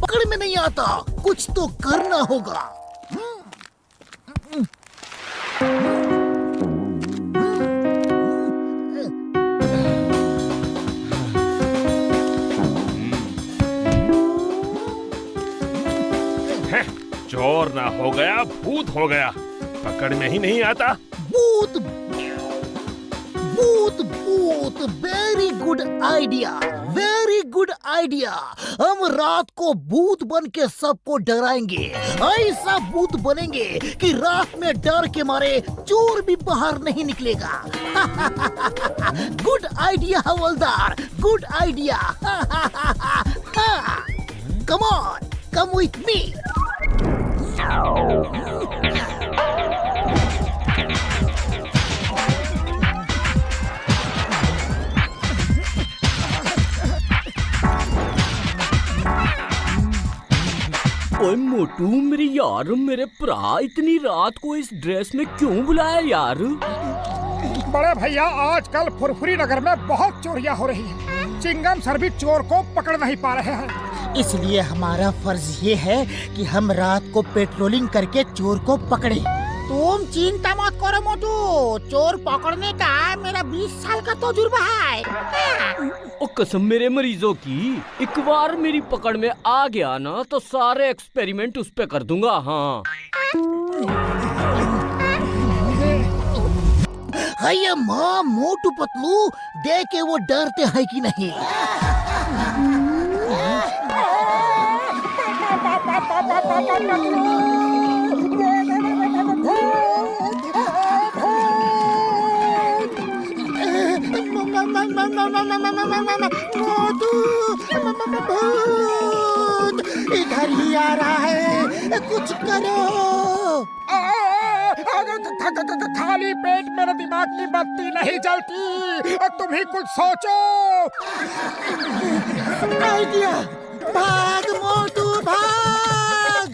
पकड़ में नहीं आता, कुछ तो करना होगा। चोर ना हो गया, भूत हो गया, पकड़ में ही नहीं आता। भूत भूत भूत, very good idea, very good idea. हम रात को भूत बन के सबको डराएंगे, ऐसा भूत बनेंगे कि रात में डर के मारे चोर भी बाहर नहीं निकलेगा। Good idea havildar, good idea. Come on, come with me. ओए मोटू मेरे यार, मेरे भरा इतनी रात को इस ड्रेस में क्यों बुलाया यार? बड़े भैया, आजकल फुरफुरी नगर में बहुत चोरियां हो रही हैं। चिंगम सर भी चोर को पकड़ नहीं पा रहे हैं। इसलिए हमारा फर्ज ये है कि हम रात को पेट्रोलिंग करके चोर को पकड़े। तुम चिंता मत करो मोटू, चोर पकड़ने का मेरा 20 साल का तजुर्बा है। ओ कसम मेरे मरीजों की, एक बार मेरी पकड़ में आ गया ना तो सारे एक्सपेरिमेंट उस पे कर दूंगा। हाँ हैया माँ मोटू पतलू, देखे वो डरते हैं कि नहीं। इधर ही आ रहा है, कुछ करो। खाली पेट मेरे दिमाग की बत्ती नहीं जलती, तुम ही कुछ सोचो। आइडिया, भाग मोटू भाग।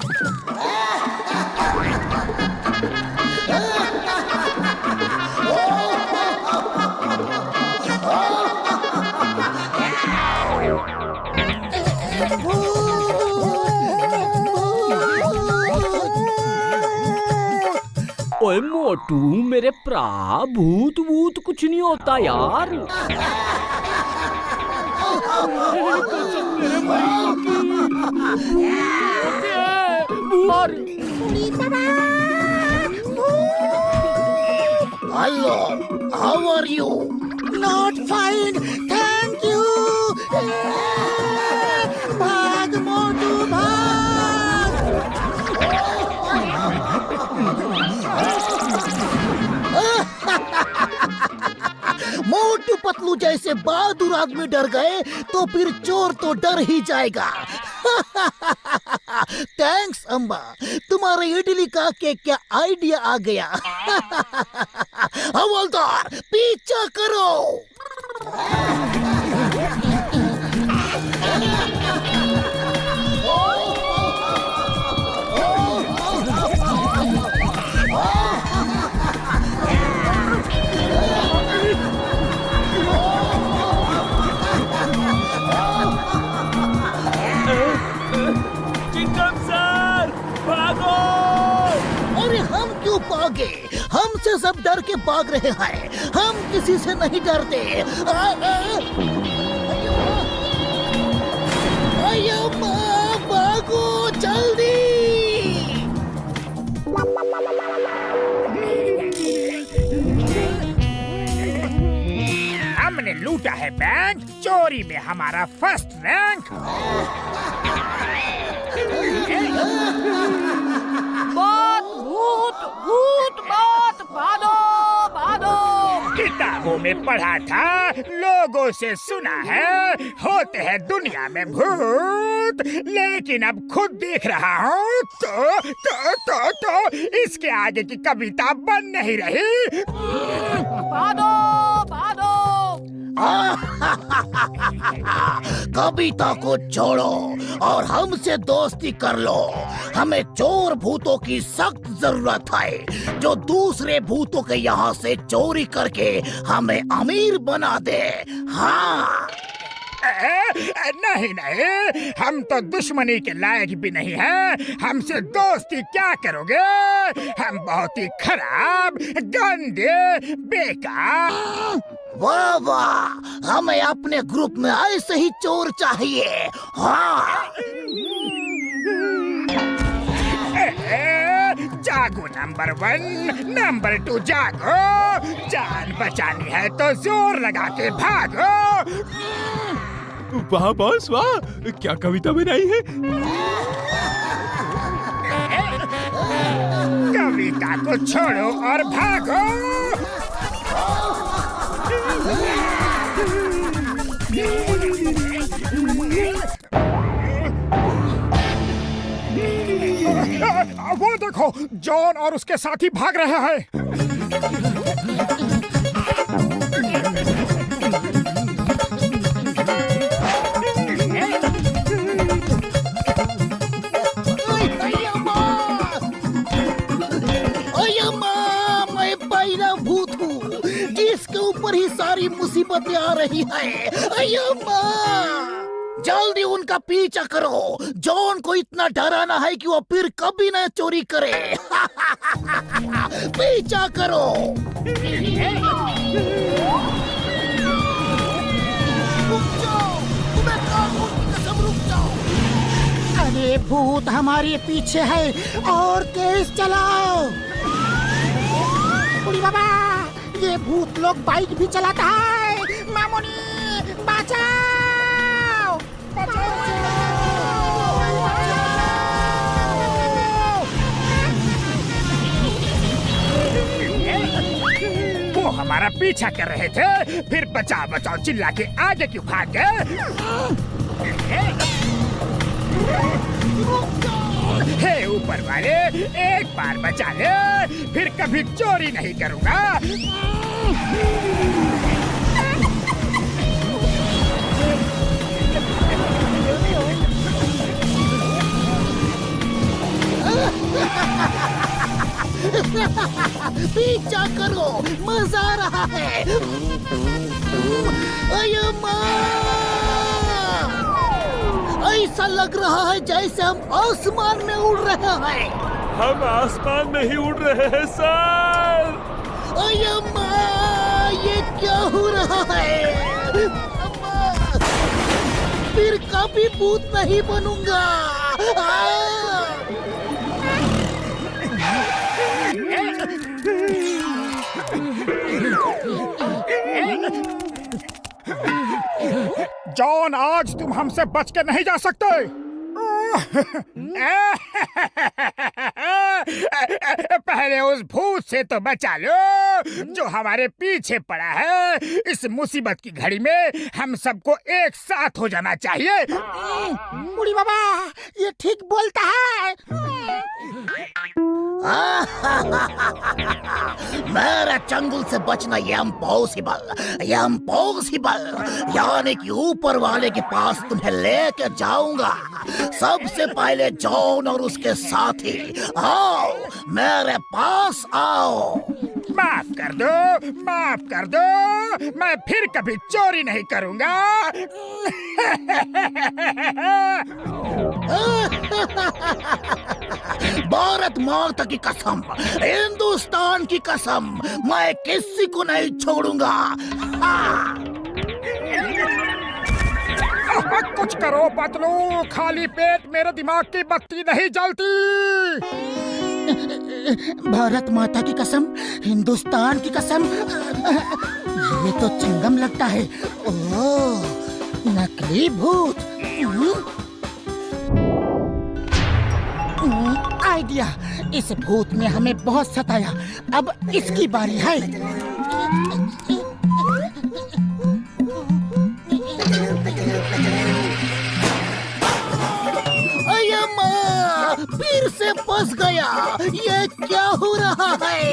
ओए मोटू मेरे भरा, भूत भूत कुछ नहीं होता यार। Hello, how are you? Not fine, thank you. भाग मोटू भाग। मोटू पतलू जैसे बहादुर आदमी डर गए तो फिर चोर तो डर ही जाएगा। थैंक्स अम्बा, तुम्हारे इडली का के क्या आइडिया आ गया। हवलदार पीछा करो। भागे, हमसे सब डर के भाग रहे हैं, हम किसी से नहीं डरते। भागो जल्दी। हमने लूटा है बैंक, चोरी में हमारा फर्स्ट रैंक। भूत भूत बात, भागो भागो। किताबों में पढ़ा था, लोगों से सुना है, होते हैं दुनिया में भूत, लेकिन अब खुद देख रहा हूँ तो इसके आगे की कविता बन नहीं रही। भागो भागो। कविता को छोड़ो और हमसे दोस्ती कर लो। हमें चोर भूतों की सख्त जरूरत है, जो दूसरे भूतों के यहाँ से चोरी करके हमें अमीर बना दे। हाँ नहीं नहीं, हम तो दुश्मनी के लायक भी नहीं हैं। हमसे दोस्ती क्या करोगे? हम बहुत ही खराब, गंदे, बेकार। वाह वाह, हमें अपने ग्रुप में ऐसे ही चोर चाहिए। हाँ, जागो नंबर 1, नंबर 2 जागो। जान बचानी है तो जोर लगा के भागो। वाह बॉस वाह, क्या कविता बनाई है। कविता को छोड़ो और भागो। वो देखो, जॉन और उसके साथी भाग रहे हैं। मैं पहला भूत हूँ जिसके ऊपर ही सारी मुसीबतें आ रही है। अय्यम्मा, जल्दी उनका पीछा करो। जॉन को इतना डराना है कि वो फिर कभी न चोरी करे। पीछा करो। रुक जाओ, तुम्हें कानून की कसम, रुक जाओ। अरे भूत हमारे पीछे है, और तेज चलाओ। बुढ़ी बाबा, ये भूत लोग बाइक भी चलाता है। मामूनी बचाओ, वो हमारा पीछा कर रहे थे, फिर बचाओ बचाओ चिल्ला के आगे क्यों भाग गए? हे ऊपर वाले, एक बार बचा ले, फिर कभी चोरी नहीं करूंगा। पीछा करो, मजा आ रहा है। अय्यम्मा, ऐसा लग रहा है जैसे हम आसमान में उड़ रहे हैं। हम आसमान में ही उड़ रहे हैं सर। अय्यम्मा, ये क्या हो रहा है? अम्मा, फिर कभी भूत नहीं बनूंगा। जॉन, आज तुम हमसे बच के नहीं जा सकते। पहले उस भूत से तो बचा लो जो हमारे पीछे पड़ा है। इस मुसीबत की घड़ी में हम सबको एक साथ हो जाना चाहिए। बुढ़ी बाबा, ये ठीक बोलता है। मेरा चंगुल से बचना इम्पॉसिबल, यानी कि ऊपर वाले के पास तुम्हें लेकर जाऊंगा। सबसे पहले जॉन और उसके साथी, आओ मेरे पास आओ। माफ कर दो, माफ कर दो, मैं फिर कभी चोरी नहीं करूंगा। भारत माता की कसम, हिंदुस्तान की कसम, मैं किसी को नहीं छोड़ूंगा। कुछ करो पतलू, खाली पेट मेरे दिमाग की बत्ती नहीं जलती। भारत माता की कसम, हिंदुस्तान की कसम, ये तो चिंगम लगता है। ओह, नकली भूत। आइडिया, इस भूत ने हमें बहुत सताया, अब इसकी बारी है। अय्यम्मा, फिर से फंस गया। ये क्या हो रहा है?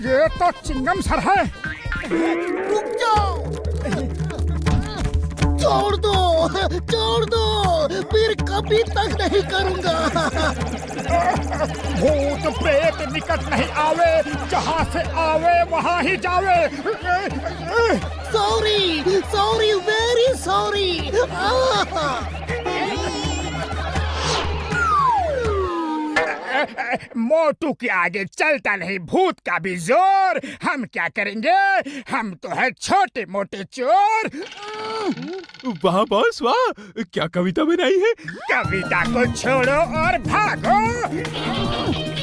ये तो चिंगम सर है। रुक जाओ, छोड़ दो। छोड़ दो, फिर कभी तक नहीं करूंगा। भूत प्रेत निकट नहीं आवे, जहाँ से आवे वहाँ ही जावे। Sorry sorry, very sorry. मोटू के आगे चलता नहीं भूत का भी जोर। हम क्या करेंगे, हम तो है छोटे मोटे चोर। वाह बॉस वाह, क्या कविता बनाई है। कविता को छोड़ो और भागो।